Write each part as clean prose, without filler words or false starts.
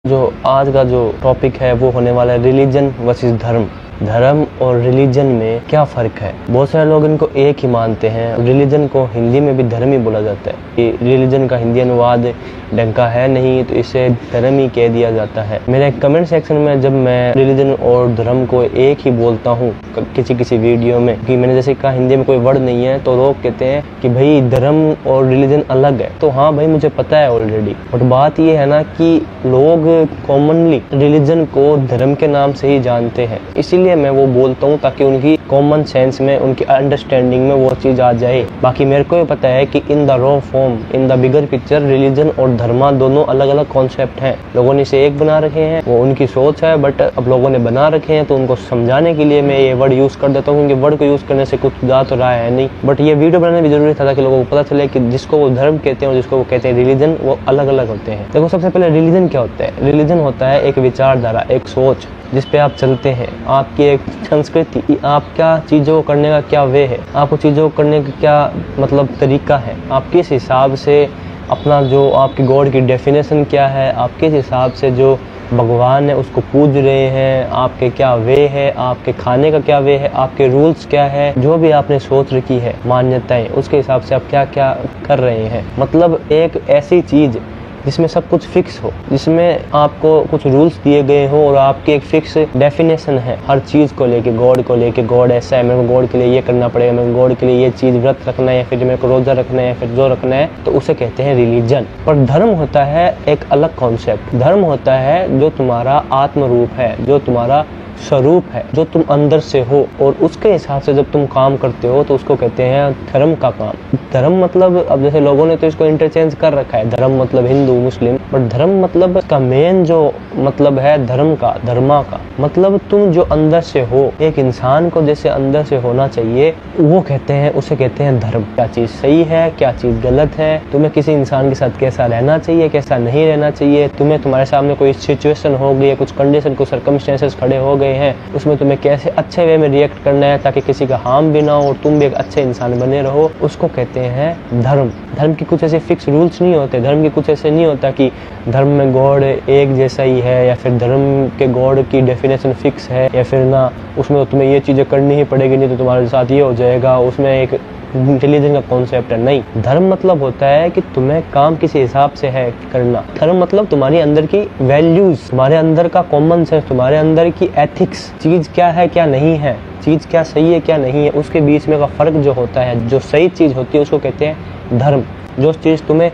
जो आज का जो टॉपिक है वो होने वाला है रिलीजन वर्सेस धर्म। धर्म और रिलीजन में क्या फ़र्क है। बहुत सारे लोग इनको एक ही मानते हैं। रिलीजन को हिंदी में भी धर्म ही बोला जाता है कि रिलीजन का हिंदी अनुवाद डंका है नहीं, तो इसे धर्म ही कह दिया जाता है। मेरे कमेंट सेक्शन में जब मैं रिलीजन और धर्म को एक ही बोलता हूँ किसी वीडियो में, कि मैंने जैसे कहा हिंदी में कोई वर्ड नहीं है, तो लोग कहते हैं कि भाई धर्म और रिलीजन अलग है। तो हाँ भाई, मुझे पता है ऑलरेडी, बट बात ये है ना कि लोग कॉमनली रिलीजन को धर्म के नाम से ही जानते हैं। इसीलिए मैं वो बोलता हूँ ताकि उनकी कॉमन सेंस में, उनकी अंडरस्टैंडिंग में वो चीज़ आ जाए। बाकी मेरे को भी पता है कि in the raw form, in the bigger picture, religion और धर्मा दोनों अलग अलग कॉन्सेप्ट हैं। लोगों ने इसे एक बना रखे हैं, वो उनकी सोच है, बट अब लोगों ने बना रखे हैं तो उनको समझाने के लिए मैं ये वर्ड यूज़ कर देता हूँ, क्योंकि वर्ड को यूज़ करने से कुछ जा तो रहा है नहीं। बट ये वीडियो बनाना भी जरूरी था ताकि लोगों को पता चले कि जिसको वो धर्म कहते हैं और जिसको वो कहते हैं रिलीजन, वो अलग अलग होते हैं। देखो, सबसे पहले रिलीजन क्या होता है। रिलीजन होता है एक विचारधारा, एक सोच जिस पे आप चलते हैं, आपकी एक संस्कृति, आप क्या चीज़ों को करने का क्या वे है, आपको चीज़ों को करने का क्या मतलब तरीका है, आप किस हिसाब से अपना जो आपकी गॉड की डेफिनेशन क्या है, आप किस हिसाब से जो भगवान है उसको पूज रहे हैं, आपके क्या वे है, आपके खाने का क्या वे है, आपके रूल्स क्या है, जो भी आपने सोच रखी है मान्यताएं, उसके हिसाब से आप क्या क्या कर रहे हैं। मतलब एक ऐसी चीज़ जिसमें सब कुछ फिक्स हो, जिसमें आपको कुछ रूल्स दिए गए हो और आपकी एक फिक्स डेफिनेशन है हर चीज़ को लेके। गॉड को लेके, गॉड ऐसा है, मेरे को गॉड के लिए ये करना पड़ेगा, मेरे को गॉड के लिए ये चीज़ व्रत रखना है, या फिर मेरे को रोज़ा रखना है, या फिर जो रखना है, तो उसे कहते हैं रिलीजन। पर धर्म होता है एक अलग कॉन्सेप्ट। धर्म होता है जो तुम्हारा आत्म रूप है, जो तुम्हारा स्वरूप है, जो तुम अंदर से हो, और उसके हिसाब से जब तुम काम करते हो तो उसको कहते हैं धर्म का काम। धर्म मतलब, अब जैसे लोगों ने तो इसको इंटरचेंज कर रखा है, धर्म मतलब हिंदू मुस्लिम, बट धर्म मतलब का मेन जो मतलब है धर्म का, धर्मा का मतलब तुम जो अंदर से हो, एक इंसान को जैसे अंदर से होना चाहिए, वो कहते हैं, उसे कहते हैं धर्म। क्या चीज़ सही है, क्या चीज़ गलत है, तुम्हें किसी इंसान के साथ कैसा रहना चाहिए, कैसा नहीं रहना चाहिए, तुम्हें तुम्हारे सामने कोई सिचुएशन हो गई है, कुछ कंडीशन, कुछ सर्कमस्टेंसेस खड़े हो गए हैं, उसमें तुम्हें कैसे अच्छे वे में रिएक्ट करना है ताकि किसी का हार्म भी ना हो और तुम भी एक अच्छे इंसान बने रहो, उसको कहते हैं धर्म। धर्म की कुछ ऐसे फिक्स रूल्स नहीं होते। धर्म की कुछ ऐसे नहीं होता कि धर्म में गॉड एक जैसा ही है, या फिर धर्म के गॉड की डेफिनेशन फिक्स है, या फिर ना उसमें तो तुम्हें ये चीज़ें करनी ही पड़ेगी, नहीं तो तुम्हारे साथ ये हो जाएगा, उसमें एक रिलीजन का कॉन्सेप्ट है। नहीं, धर्म मतलब होता है कि तुम्हें काम किसी हिसाब से है करना। धर्म मतलब तुम्हारी अंदर की वैल्यूज, तुम्हारे अंदर का कॉमन सेंस, तुम्हारे अंदर की एथिक्स, चीज क्या है क्या नहीं है, चीज क्या सही है क्या नहीं है, उसके बीच में का फर्क जो होता है, जो सही चीज होती है उसको कहते हैं धर्म। जो चीज तुम्हें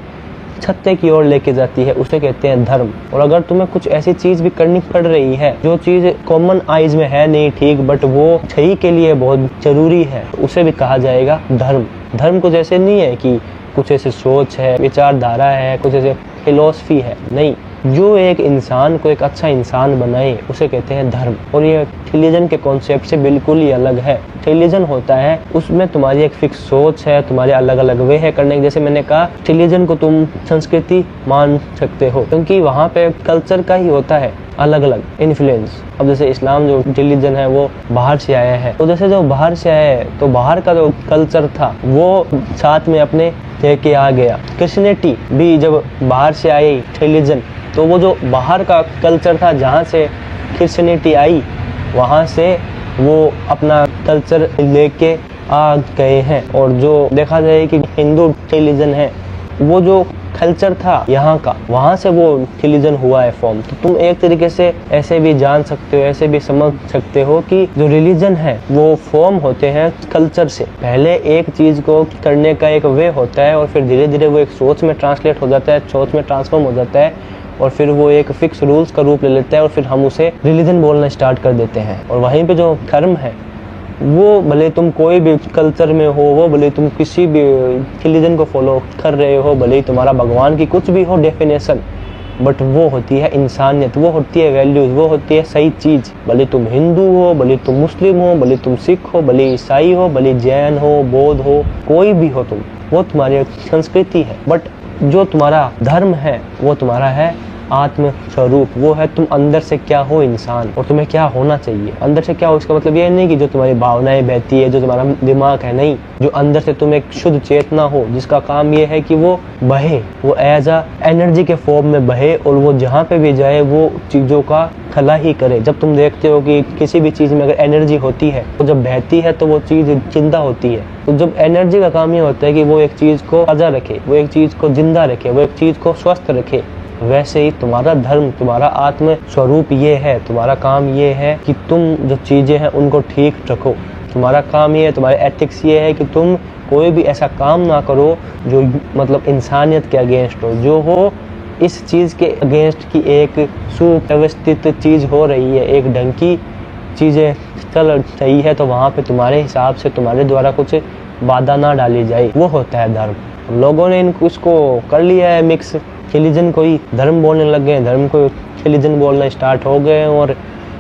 सत्य की ओर लेके जाती है उसे कहते हैं धर्म। और अगर तुम्हें कुछ ऐसी चीज भी करनी पड़ रही है जो चीज कॉमन आइज में है नहीं ठीक, बट वो सही के लिए बहुत जरूरी है, उसे भी कहा जाएगा धर्म। धर्म कुछ ऐसे नहीं है कि कुछ ऐसे सोच है, विचारधारा है, कुछ ऐसे फिलॉसफी है, नहीं, जो एक इंसान को एक अच्छा इंसान बनाए उसे कहते हैं धर्म। और ये रिलीजन के कॉन्सेप्ट से बिल्कुल ही अलग है। रिलीजन होता है उसमें तुम्हारी एक फिक्स सोच है, तुम्हारे अलग अलग वे है करने के। जैसे मैंने कहा, रिलीजन को तुम संस्कृति मान सकते हो क्योंकि वहाँ पे कल्चर का ही होता है अलग अलग इन्फ्लुएंस। अब जैसे इस्लाम जो रिलीजन है वो बाहर से आया है, तो जैसे जो बाहर से आया है तो बाहर का जो कल्चर था वो साथ में अपने लेके आ गया। क्रिश्चियनिटी भी जब बाहर से आई रिलीजन, तो वो जो बाहर का कल्चर था जहाँ से क्रिश्चियनिटी आई, वहाँ से वो अपना कल्चर लेके आ गए हैं। और जो देखा जाए कि हिंदू रिलीजन है, वो जो कल्चर था यहाँ का, वहाँ से वो रिलीजन हुआ है फॉर्म। तो तुम एक तरीके से ऐसे भी जान सकते हो, ऐसे भी समझ सकते हो कि जो रिलीजन है वो फॉर्म होते हैं कल्चर से। पहले एक चीज़ को करने का एक वे होता है और फिर धीरे धीरे वो एक सोच में ट्रांसलेट हो जाता है, सोच में ट्रांसफॉर्म हो जाता है, और फिर वो एक फिक्स रूल्स का रूप ले लेता है, और फिर हम उसे रिलीजन बोलना स्टार्ट कर देते हैं। और वहीं पे जो धर्म है वो भले तुम कोई भी कल्चर में हो, वो भले तुम किसी भी रिलीजन को फॉलो कर रहे हो, भले ही तुम्हारा भगवान की कुछ भी हो डेफिनेशन, बट वो होती है इंसानियत, वो होती है वैल्यूज, वो होती है सही चीज़। भले तुम हिंदू हो, भले तुम मुस्लिम हो, भले तुम सिख हो, भले ईसाई हो, भले जैन हो, बौद्ध हो, कोई भी हो तुम, वो तुम्हारी संस्कृति है। बट जो तुम्हारा धर्म है वो तुम्हारा है आत्म स्वरूप, वो है तुम अंदर से क्या हो इंसान और तुम्हें क्या होना चाहिए। अंदर से क्या हो इसका मतलब ये नहीं कि जो तुम्हारी भावनाएं बहती है, जो तुम्हारा दिमाग है, नहीं, जो अंदर से तुम एक शुद्ध चेतना हो जिसका काम ये है कि वो बहे, वो एज अ एनर्जी के फॉर्म में बहे और वो जहाँ पे भी जाए वो चीज़ों का खला ही करे। जब तुम देखते हो कि किसी भी चीज़ में अगर एनर्जी होती है तो जब बहती है तो वो चीज़ जिंदा होती है। तो जब एनर्जी का काम ये होता है कि वो एक चीज़ को ताज़ा रखे, वो एक चीज़ को जिंदा रखे, वो एक चीज़ को स्वस्थ रखे, वैसे ही तुम्हारा धर्म, तुम्हारा आत्म स्वरूप ये है, तुम्हारा काम ये है कि तुम जो चीज़ें हैं उनको ठीक रखो। तुम्हारा काम ये है, तुम्हारे एथिक्स ये है कि तुम कोई भी ऐसा काम ना करो जो मतलब इंसानियत के अगेंस्ट हो, जो हो इस चीज़ के अगेंस्ट की एक सुव्यवस्थित चीज़ हो रही है, एक ढंग की चीज़ें चल रही है, तो वहाँ पे तुम्हारे हिसाब से तुम्हारे द्वारा कुछ बाधा ना डाली जाए, वो होता है धर्म। लोगों ने इसको कर लिया है मिक्स, रिलीजन को ही धर्म बोलने लग गए, धर्म को रिलीजन बोलना स्टार्ट हो गए और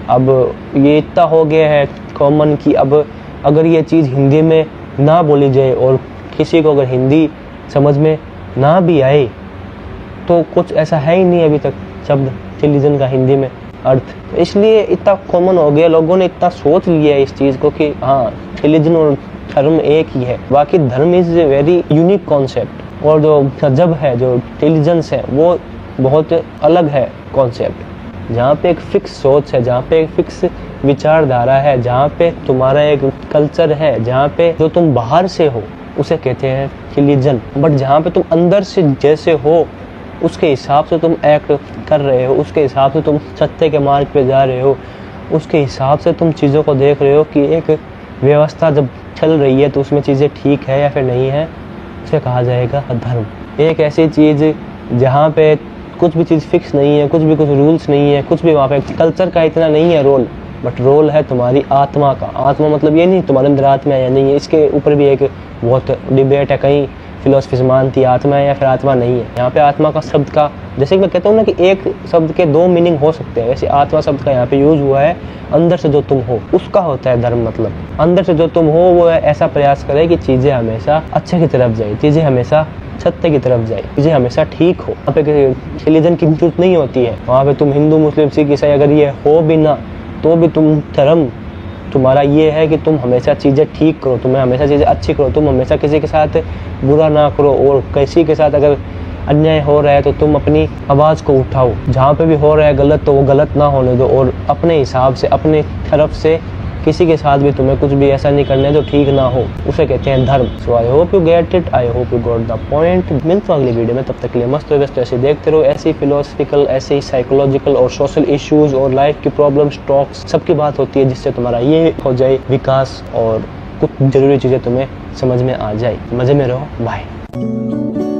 अब ये इतना हो गया है कॉमन कि अब अगर ये चीज़ हिंदी में ना बोली जाए और किसी को अगर हिंदी समझ में ना भी आए तो कुछ ऐसा है ही नहीं अभी तक शब्द रिलीजन का हिंदी में अर्थ, इसलिए इतना कॉमन हो गया, लोगों ने इतना सोच लिया है इस चीज़ को कि हाँ रिलीजन और धर्म एक ही है। बाकी धर्म is a very unique concept और जो गजब है, जो रिलीजन्स है वो बहुत अलग है कॉन्सेप्ट, जहाँ पे एक फिक्स सोच है, जहाँ पे एक फिक्स विचारधारा है, जहाँ पे तुम्हारा एक कल्चर है, जहाँ पे जो तुम बाहर से हो उसे कहते हैं रिलीजन, बट जहाँ पे तुम अंदर से जैसे हो उसके हिसाब से तुम एक्ट कर रहे हो, उसके हिसाब से तुम सत्य के मार्ग पे जा रहे हो, उसके हिसाब से तुम चीज़ों को देख रहे हो कि एक व्यवस्था जब चल रही है तो उसमें चीज़ें ठीक है या फिर नहीं है, उसे कहा जाएगा धर्म। एक ऐसी चीज़ जहाँ पे कुछ भी चीज़ फिक्स नहीं है, कुछ रूल्स नहीं है, कुछ भी वहाँ पे कल्चर का इतना नहीं है रोल, बट रोल है तुम्हारी आत्मा का। आत्मा मतलब ये नहीं तुम्हारे अंदर आत्मा है या नहीं है, इसके ऊपर भी एक बहुत डिबेट है, कहीं फिलोसफीज मानती है आत्मा है या फिर आत्मा नहीं है। यहाँ पे आत्मा का शब्द का, जैसे कि मैं कहता हूँ ना कि एक शब्द के दो मीनिंग हो सकते हैं, वैसे आत्मा शब्द का यहाँ पे यूज हुआ है अंदर से जो तुम हो उसका होता है धर्म। मतलब अंदर से जो तुम हो वो ऐसा प्रयास करे कि चीज़ें हमेशा अच्छे की तरफ जाए, चीज़ें हमेशा सत्य की तरफ जाए, चीज़ें हमेशा ठीक हो। वहाँ पे रिलीजन की जरूरत नहीं होती है, वहाँ पे तुम हिंदू मुस्लिम सिख ईसाई अगर ये हो भी ना तो भी तुम धर्म तुम्हारा ये है कि तुम हमेशा चीज़ें ठीक करो, तुम्हें हमेशा चीज़ें अच्छी करो, तुम हमेशा किसी के साथ बुरा ना करो और किसी के साथ अगर अन्याय हो रहा है तो तुम अपनी आवाज़ को उठाओ, जहाँ पे भी हो रहा है गलत तो वो गलत ना होने दो और अपने हिसाब से अपने तरफ से किसी के साथ भी तुम्हें कुछ भी ऐसा नहीं करना जो ठीक ना हो, उसे कहते हैं धर्म। So I hope you get it, I hope you got the point. मिलते हैं अगली वीडियो में, तब तक के लिए मस्त व्यस्त ऐसे देखते रहो, ऐसे ही फिलोसफिकल, ऐसे ही साइकोलॉजिकल और सोशल इश्यूज और लाइफ की प्रॉब्लम्स, टॉक्स, सबकी बात होती है जिससे तुम्हारा ये हो जाए विकास और कुछ जरूरी चीज़ें तुम्हें समझ में आ जाए। मज़े में रहो, बाय।